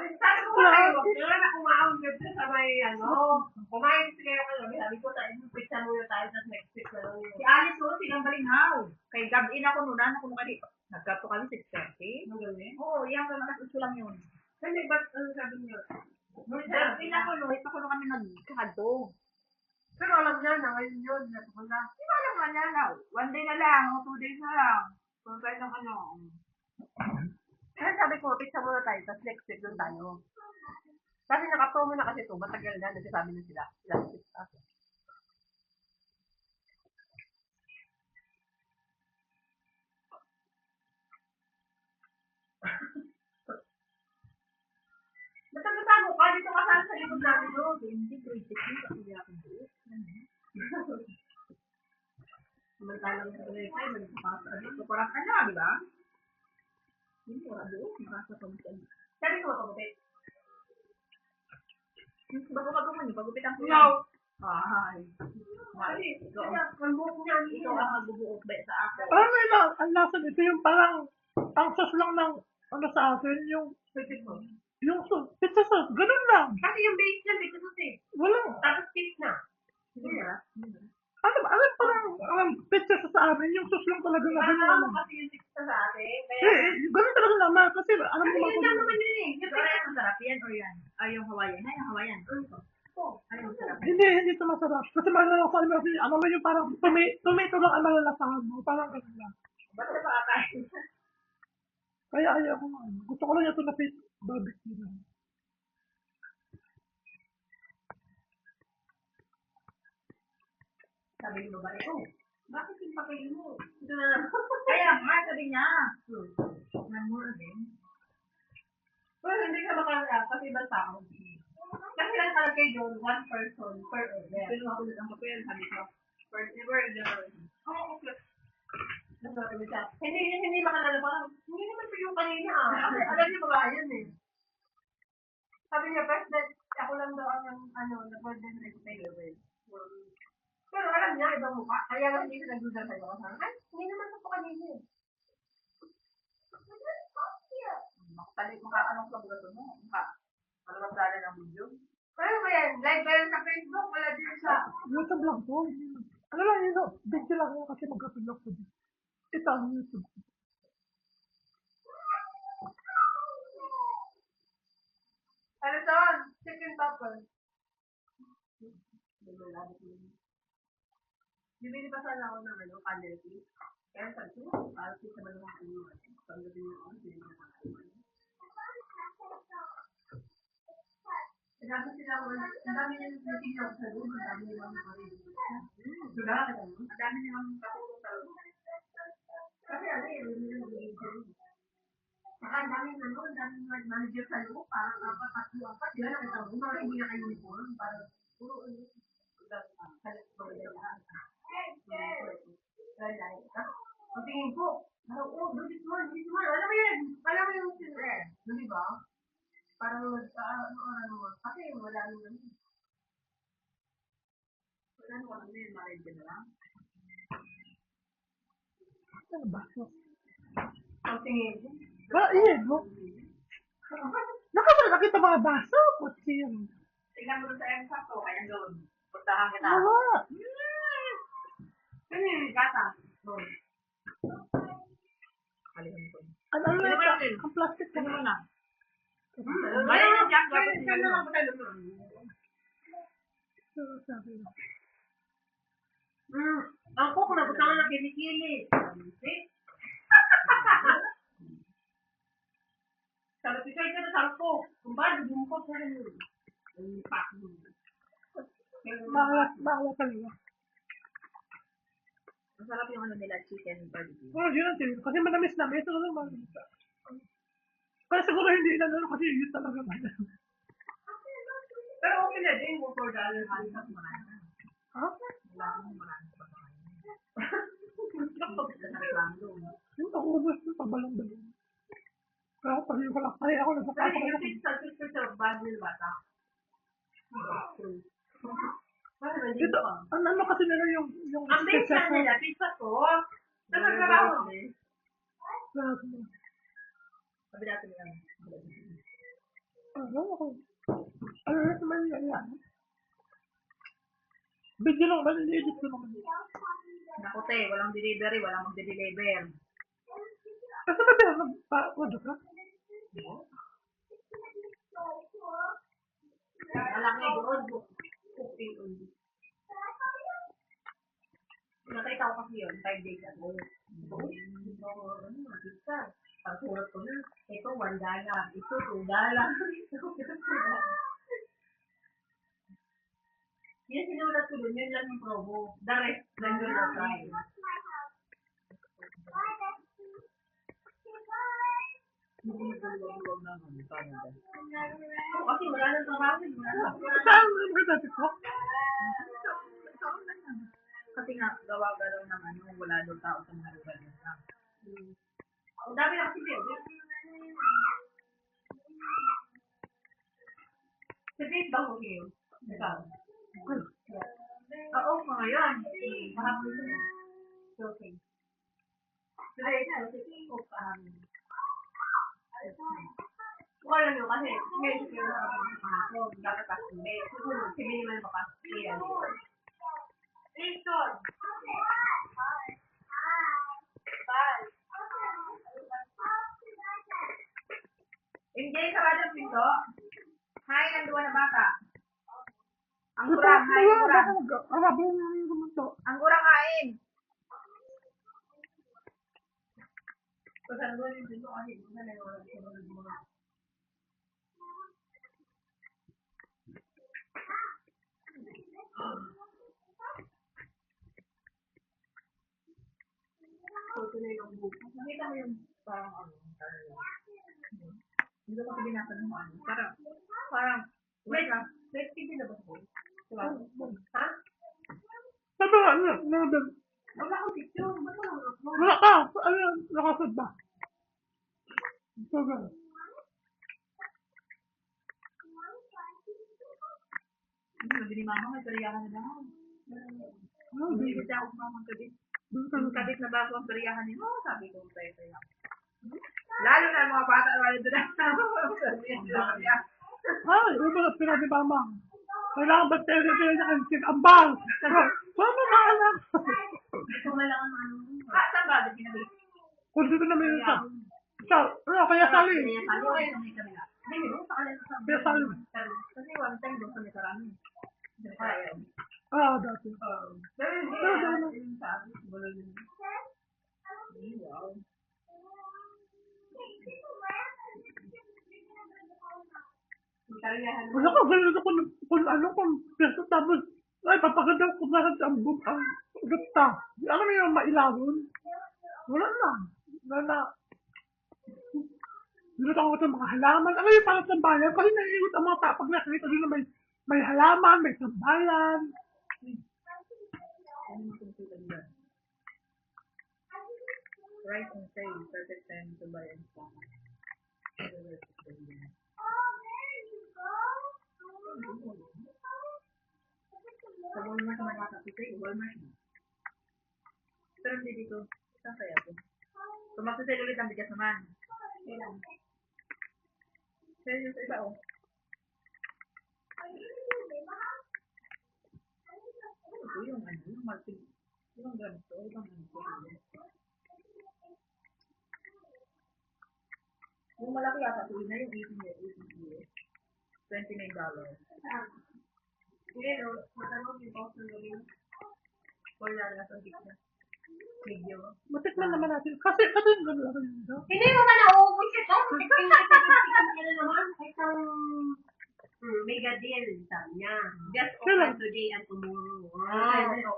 Sabi ko ba kayo, kailan na kumaon ka sa may kumain kasi kayo kagabi. Sabi ko, pizza muna tayo, tapos next week na lang yun. Si Alice ko, silang balingaw. Kay gabi na ako nunan, ako nung kali. Nagkato kami 6:30. Ang galing. Oo, yan ka nakasuso lang yun. Hindi, ba't ano sabi niyo? Gabi na ako no, ito ko nung kami nagkakado. Pero alam niya na ngayon yun, wala. Di ba alam nga niya na, 1 day na lang, o 2 days na lang. Kung tayo ng ano. Kaya sabi ko, pizza muna tayo, tapos next week doon tayo. Kasi nakapromo na kasi ito, matagal na, nagsasabi na sila. Last week ako. Matatago ka, dito ka sa likod namin doon. Hindi, grade 6 yun, kasi ako doon. Samantalang sa grade 5, nagpapasa. Parang ka na, di ba? Hindi, wala doon. Makasa pa mo siya. Sabi ko makapagupit. Bago ka gumawa, pagupitan ko No! yan. Ay. Kasi, ang buhok niya, Ikaw ang magbubuok ba sa ako. Parang may ang lasa nito yung parang ang sauce lang ng ano sa akin, yung pizza sauce, ganun lang. Kasi yung base niya, dito sa safe. Walang, Tapos tip na. parang pizza sauce sa amin, yung sauce lang talaga na Parang ganun alam lang. mo kasi yung tip na sa atin. Kaya, Ganun talaga naman, kasi alam kasi mo yun lang naman yun eh. Yung Ito ay masarap yan o yan? Ay, yung Hawaiian. Ay, yung Hawaiian. Ay, yung masarap. hindi ito masarap. Kasi malalasahan mo kasi, alam mo yung parang tomato lang ang malalasahan mo, parang ganun lang. Ba't na pakakain? Kaya ayaw ko ano. Gusto ko lang ito na barbecue lang. sabi ng babae, bakit yung pakain mo? Ito na lang. Kaya nga, sabi niya. Namura din. Well, hindi ka makakaya kasi ibang tao. Kasi lang kalagay doon, one person per order. Pinuha ko ulit ang papel. Sabi ko, Per order. Oo, okay. Nagsasabi siya. Hindi makalala parang, hindi naman po yung kanina ah. Kasi alam niyo ba yun eh. Sabi niya, President, ako lang daw ang nag-order na ito. Pero alam niya, ibang mukha. Kaya lang hindi siya nag-order sa'yo. Ay, hindi naman po kanina eh. makatalik anong kabugato mo? Malawag dala ng video. Ano ba yan? Live ba yan sa Facebook? Wala din sa... YouTube lang to. Ano lang yun, video lang yun kasi mag-upload ko dito. Ito ang YouTube. Ano saan? Chicken topper. Bibili pa sana ako ng candle tea. Kaya sabi ko, parang sa mga pagdating ng oras, hindi na nakakain. Sabi sila ko, ang dami niya yung natin sa loob, ang dami nilang katulong. Ang dami nilang katulong sa loob. Kasi ano yun, hindi nila magiging sa'yo. Saka ang daming manager sa loob, parang tatlo, apat, yun, nakita mo, mga hindi na kayo uniform, parang puro kalit mga lahat. Ang tingin ko, alam mo yung silver, di ba? Parang kasi wala naman. Wala naman ano yun, ma-ready na lang. Ano ba? Ang tingin ko. Iyan mo. Nakita mga baso. Kutsi yun. Tingnan mo sa MSAP to, kaya doon. Puntahan kita. Wala. Ano yung gata? Kalihan ko. Ano yun? Ang plastic Ano mo na. na? Bayan na dyan, gabot Kaya nyo. na tayo Sabi na. Ang cook na butangan na kilikili. See? Salapikay ka na salpo. Kung ba, bumukot sa rin. Ang pak mo. Bahala talaga. Masarap yung ano nila, chicken barbecue. Yun ang tingin. Kasi manamis na. Ito lang manamis na. Kaya siguro hindi ilan lang kasi yun talaga manamis. Pero okay na din. $4 halos marami. Ha? Wala akong marami sa pagkain. Yung naubos yung pabalong-balong. Kaya pag yung wala. Ay, ako Pero nagpapakala yung ko. pizza sa bagil bata. Ito, ano kasi nila yung Ang base lang nila, pizza to. Nagkakaroon eh. Sabi natin yan. ako. Ano na naman yan? Video lang, maliliit ko naman. Naku, te, walang delivery, walang mag-deliver. Kasi ba tayo nagpa-wado ka? Malaki doon. Cooking ulit. Nakita ko kasi yun, 5 days ago. Pagsulat ko na, ito $1, ito $2. Yan sinulat ko dun, yun lang yung promo. The rest, regular price. Kasi wala nang trabaho. Saan mo yung dati ko? Kasi nga, gawa-galaw ng ano, wala doon tao sa mga lugar nila. Ang dami na kasi baby. Sa date ba ko kayo? Ikaw? Oo, mga yun. Kahapon ko na. Okay. Today, ko kahapon. Kung alam nyo, kasi ngayon siya kayo nakapag sa kahapon. Dapat kasi may. Siguro, si minimal makasya yan. Listen! MJ, sarado ang pinto. Hi, nanduwa na bata. Ang kurang, hi, ang kurang. Arabi na yung gumunto. Ang kurang kain. Pagkano yung dito kasi ito na lang wala sa mga. Ito na yung buko. Nakita mo yung parang ano, hindi ko kasi binasa ng ano. Parang, wait lang. Let's see na ba po? Diba? Ha? Sabi nga, ano, Wala akong picture. Ba't wala akong upload? wala ka, ano, nakasad ba? Sabi. Sabi ni mama, may kariyahan na daw. Hindi kasi ako mamagkabit. Yung kabit na bago ang kariyahan niya, sabi ko, tayo. Lalo na mga bata, wala doon na. Ay, yung mga pinabi mama. Kailangan ba tayo na ambang? Paano na alam? Ito na lang ang ano. Saan ba? Pinabit? Kung dito na may isa. Kaya sali. Kaya sali. Okay, sa may kabila. Hindi, sa kanila sa Kaya sali. Kasi one time doon kami karami. Dati. Pero hindi. Yung sa akin, wala yun. Wow. Wala ka, ganun ako kung peso tapos, ay, papaganda ko na ang gata. Alam mo yung mailawon? Wala na. Niluto ko sa mga halaman. Ano yung parang tambayan? Kasi naiigot ang mga tapag na nakita doon na may halaman, may tambayan. Right and say, perfect time to buy and sell. Sa Walmart naman nakakapitay, Walmart na. Pero hindi dito, saan kaya po? Kung magsasale ulit ang bigas naman. Kailan? Pero yung sa iba, oh. Ito yung ano, yung multi, yung ganito, ibang ganito. Yung malaki yata, tuloy na yung 18 $29. Hindi, no. Matanong yung post ng gawin. Wala na sa video. Matikman naman natin. Kasi yung gano'n lang yun. Hindi mo man nauubos ito. Ano naman? Isang mega deal, sabi niya. Just open today and tomorrow.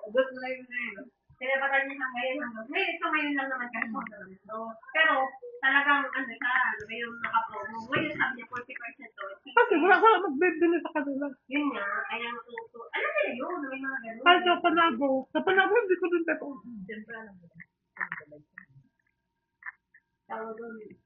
Ubus mo na yun eh. Pinapatan niya hanggang ngayon. Ito ngayon lang naman kasi pero talagang ano siya, yung naka-promo. Ngayon sabi niya 40% to. Kasi wala ka magbibili sa kanila. Yun nga, kaya natuto. Alam nila yun, may mga ganun. Kahit sa Panago, hindi ko din tayo. Siyempre alam mo. Tawag doon.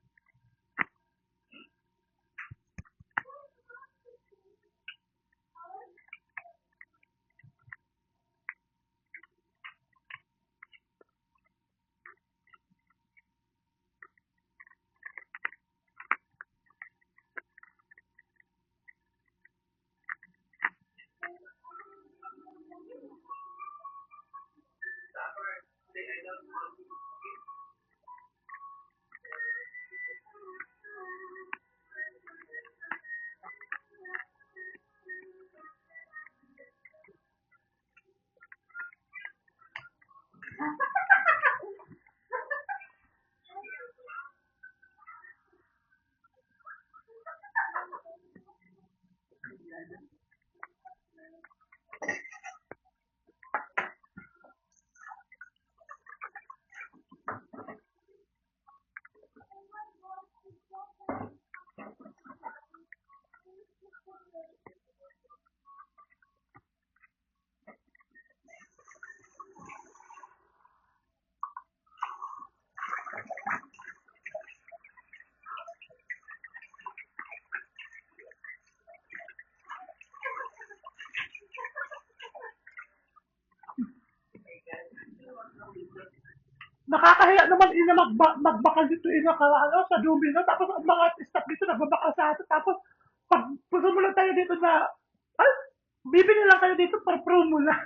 Nakakahiya naman ina magbakal dito ina sa Domino, tapos ang mga staff dito nagbabakal sa atin, tapos pag gusto mo lang tayo dito na, ay, bibili lang tayo dito para promo lang.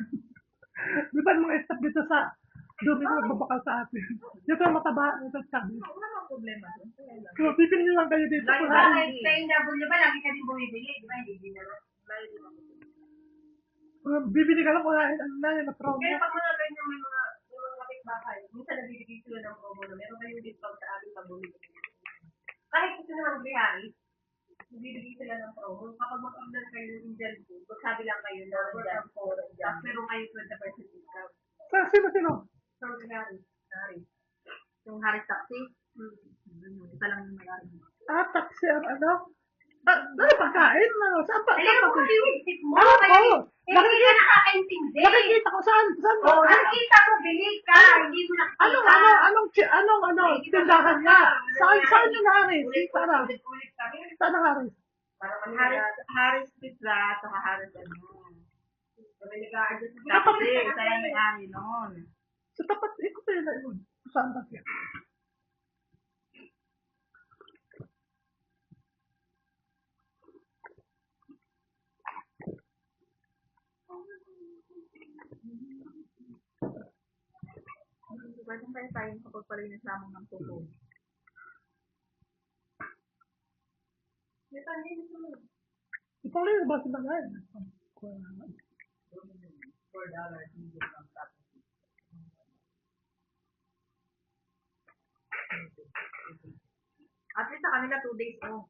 Di ba yung mga staff dito sa Domino nagbabakal sa atin? Dito yung mataba, ito sabi. Wala namang problema doon. Kaya lang. So, bibili lang kayo dito. Lagi Kung ba? Sa NW ba, lagi ka din bumibili, di ba? Hindi din naman. Lagi din ako. bibili ka lang kung ano na yun na promo. Kaya pag mga ganyan yung mga kapitbahay, minsan nabibigay sila ng promo na meron kayong discount sa ating pabumili. Kahit gusto naman bihari, nabibigay sila ng promo. Kapag mag-order kayo ng Indian food, magsabi lang kayo na Indian food, tapos meron kayo 20% discount. Sino? So, bihari. Yung Haris Taxi, isa lang yung may-ari. Taxi ang ano? Ano pagkain? Saan pa? Alam mo, iisip mo, Oo, kaya oo. hindi ka nakakaintindi. Nakikita ko saan? Oo, nakikita mo, bili ka, hindi mo nakikita. Anong tindahan niya? Saan yung Haris? Para. Ulit kami. Saan ang Haris? Para kami Haris Pizza, saka Haris kami nag-a-adjust. Taxi, isa yung may-ari noon. Sa tapat, ikot tayo na yun. Saan ba siya? Pwede tayo tayong kapag palinis lamang ng tuko. Ipang rin ba sila ngayon? $4 hindi lang tapos. At least sa kanila 2 days off.